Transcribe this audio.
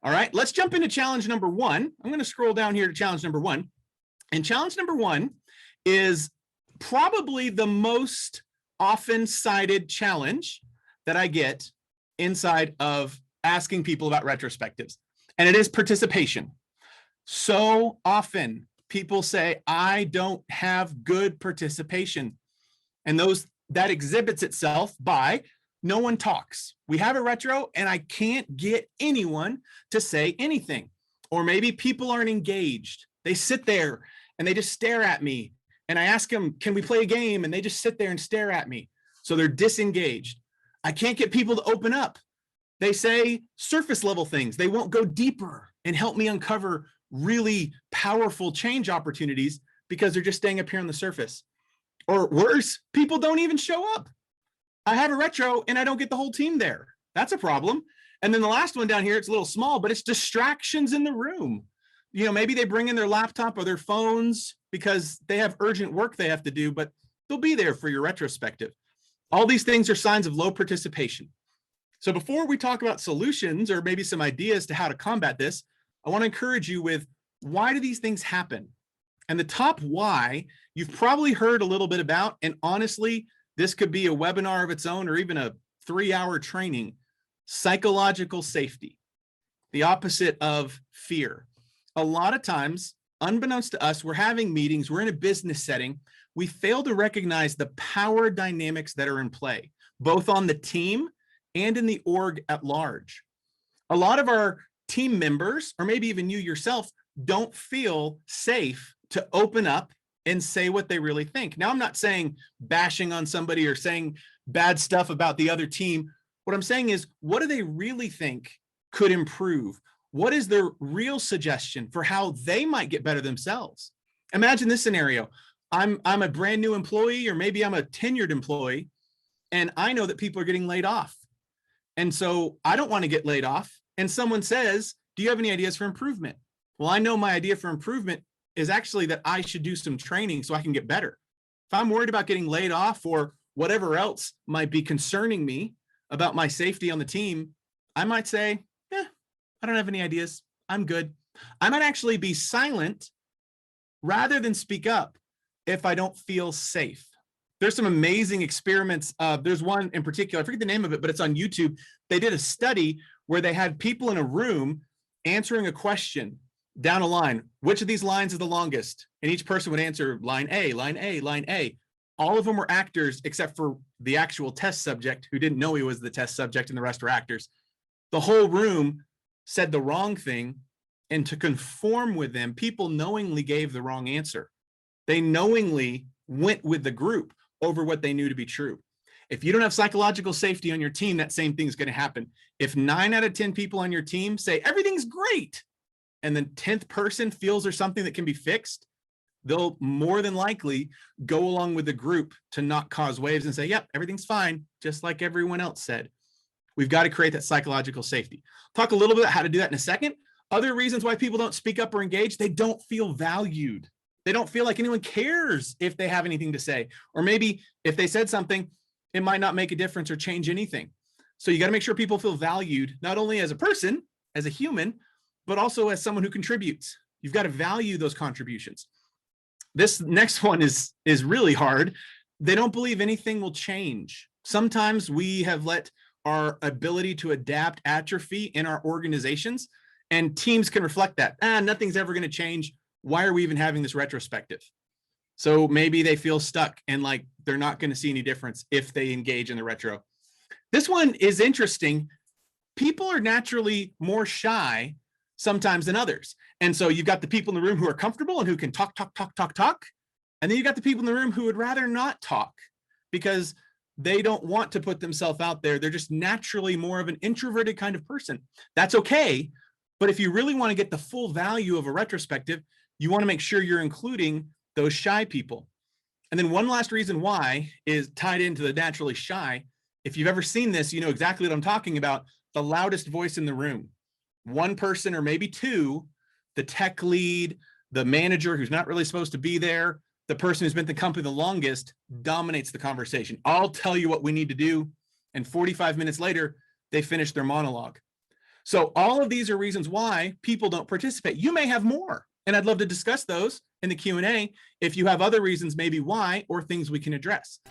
All right, let's jump into challenge number one. I'm going to scroll down here to challenge number one. And challenge number one is probably the most often cited challenge that I get inside of asking people about retrospectives. And it is participation. So often people say, I don't have good participation. And that exhibits itself by no one talks. We have a retro and I can't get anyone to say anything. Or maybe people aren't engaged. They sit there and they just stare at me. And I ask them, can we play a game? And they just sit there and stare at me. So they're disengaged. I can't get people to open up. They say surface level things. They won't go deeper and help me uncover really powerful change opportunities because they're just staying up here on the surface. Or worse, people don't even show up. I have a retro and I don't get the whole team there. That's a problem. And then the last one down here, it's a little small, but it's distractions in the room. You know, maybe they bring in their laptop or their phones because they have urgent work they have to do, but they'll be there for your retrospective. All these things are signs of low participation. So before we talk about solutions or maybe some ideas to how to combat this, I want to encourage you with, why do these things happen? And the top why you've probably heard a little bit about, and honestly, this could be a webinar of its own or even a 3-hour training: psychological safety, the opposite of fear. A lot of times, unbeknownst to us, we're having meetings, we're in a business setting, we fail to recognize the power dynamics that are in play, both on the team and in the org at large. A lot of our team members, or maybe even you yourself, don't feel safe to open up and say what they really think. Now, I'm not saying bashing on somebody or saying bad stuff about the other team. What I'm saying is, what do they really think could improve? What is their real suggestion for how they might get better themselves? Imagine this scenario. I'm a brand new employee, or maybe I'm a tenured employee, and I know that people are getting laid off. And so I don't want to get laid off. And someone says, do you have any ideas for improvement? Well, I know my idea for improvement is actually that I should do some training so I can get better. If I'm worried about getting laid off or whatever else might be concerning me about my safety on the team, I might say, I don't have any ideas. I'm good. I might actually be silent rather than speak up if I don't feel safe. There's some amazing experiments. There's one in particular, I forget the name of it, but it's on YouTube. They did a study where they had people in a room answering a question down a line. Which of these lines is the longest? And each person would answer line A, line A, line A. All of them were actors except for the actual test subject, who didn't know he was the test subject, and the rest were actors. The whole room said the wrong thing, and to conform with them, people knowingly gave the wrong answer. They knowingly went with the group over what they knew to be true. If you don't have psychological safety on your team, that same thing is going to happen. If 9 out of 10 people on your team say everything's great, and the 10th person feels there's something that can be fixed, they'll more than likely go along with the group to not cause waves and say, yep, everything's fine, just like everyone else said. We've got to create that psychological safety. Talk a little bit about how to do that in a second. Other reasons why people don't speak up or engage: they don't feel valued. They don't feel like anyone cares if they have anything to say. Or maybe if they said something, it might not make a difference or change anything. So you got to make sure people feel valued, not only as a person, as a human, but also as someone who contributes. You've got to value those contributions. This next one is really hard. They don't believe anything will change. Sometimes we have let our ability to adapt atrophy in our organizations, and teams can reflect that. Nothing's ever going to change. Why are we even having this retrospective? So maybe they feel stuck and like they're not going to see any difference if they engage in the retro. This one is interesting. People are naturally more shy sometimes than others. And so you've got the people in the room who are comfortable and who can talk. And then you've got the people in the room who would rather not talk because they don't want to put themselves out there. They're just naturally more of an introverted kind of person. That's okay. But if you really want to get the full value of a retrospective, you want to make sure you're including those shy people. And then one last reason why is tied into the naturally shy. If you've ever seen this, you know exactly what I'm talking about. The loudest voice in the room. One person or maybe two, the tech lead, the manager who's not really supposed to be there, the person who's been at the company the longest, dominates the conversation. I'll tell you what we need to do. And 45 minutes later, they finish their monologue. So all of these are reasons why people don't participate. You may have more, and I'd love to discuss those in the Q&A if you have other reasons maybe why or things we can address.